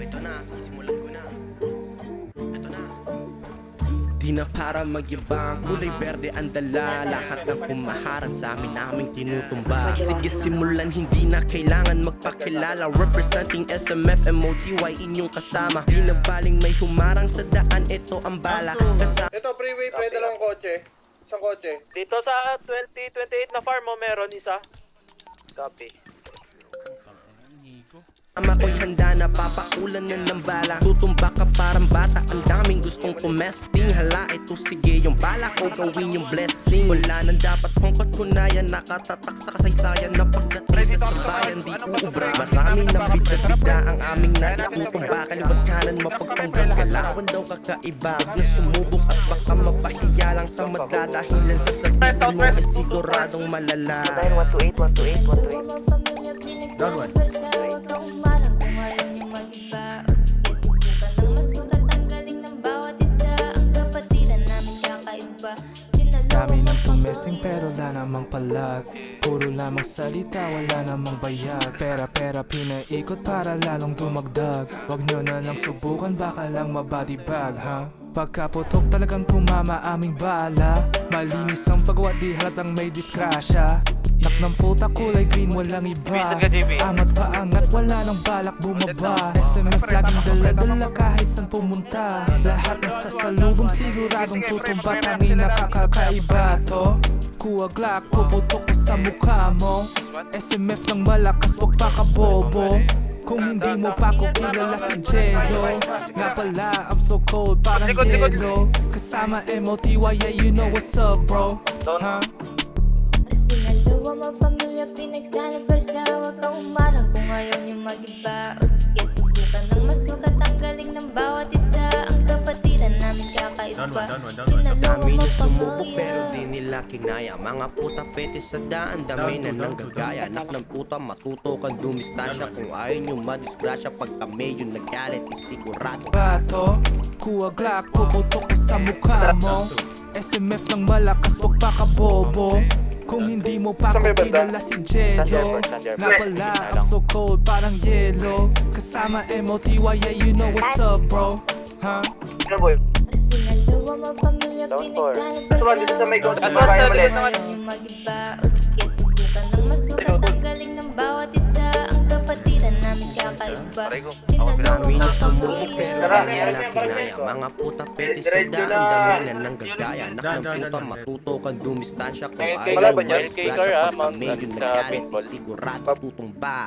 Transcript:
ito na, sisimulan ko na. Ito na. Di na para magyabang, kulay berde ang dala. Lahat ng pumaharang sa amin naming tinutumba. Sige simulan, hindi na kailangan magpakilala. Representing SMF, MOTY, inyong kasama. Di na baling may humarang sa daan, ito ang bala. Ito freeway, pre, dalawang kotse. Isang kotse. Dito sa 2028 na farm mo meron isa. Copy. Ama ko'y handa na papakulan na ng bala. Tutumba ka parang bata, ang daming gustong kumesting. Hala ito sige yung bala ko, gawin yung blessing. Wala nang dapat kong patunayan, nakatatak sa kasaysayan. Na pagdating sa bayan di uubra. Marami ng bida-bida ang aming naitutumba. Kaliwat kanan mapagpanggal, galawan daw kakaiba. Huwag na sumubok at baka mapahiya lang sa madadahilan. Sa sabihin mo ay siguradong malala. 128, 128, 128. Down one. Dami ng tumesting pero wala namang palag. Puro lamang salita, wala namang bayag. Pera-pera pinaikot para lalong dumagdag. Wag nyo na lang subukan, baka lang mabody bag, ha? Pagkaputok talagang tumama aming bala. Malinis ang paggawa, di halatang may disgrasya. Nak ng puta, kulay green, walang iba. Amat paangat, wala nang balak bumaba. SMF laging dala-dala kahit saan pumunta. Lahat ng sasalubong siguradong tutumba. Tangin nakakakaiba to. Kuha Glock, puputok ko sa mukha mo. SMF lang malakas, wag pa ka bobo. Kung hindi mo pa ko kilala si Jejo. Nga pala, I'm so cold, parang yelo. Kasama MOTY, yeah, you know what's up, bro. Huh? Sinalawa magpamilya, pinagsana persa. Huwag ka umarang kung ayaw niyo mag-iba. O sige, subukan ng masukat. Ang galing ng bawat isa. Ang kapatiran namin kakaiba. Sinalawa Dami na sumubok magpamilya. pero di nila kinaya. Mga puta pete sa daan, dami na nang gagaya. Anak ng puta, matuto kang dumistansya. Kung ayaw nyo madisgrasya, pag kami yung nagalit, isigurado. Bato, kuha Glock, puputok ko sa mukha mo. SMF lang malakas, wag pa ka bobo. Kung hindi mo pa ko kilala si Jejo. Nga pala, I'm so cold, parang yelo. Kasama MOTY, yeah, you know what's up, bro. Huh? Sinalawa magpamilya, pinagsana persa. Huwag ka umarang kung ayaw niyo mag-iba. O sige, subukan ng masukat. Ang galing ng bawat isa. Ang kapatiran namin kakaiba. Sinalawa Dami na sumubok magpamilya. pero di nila kinaya. Mga puta pete sa daan, dami na nang gagaya. Anak ng puta, matuto kang dumistansya. Kung ayaw nyo madisgrasya, pag kami yung nagalit, isigurado tutumba.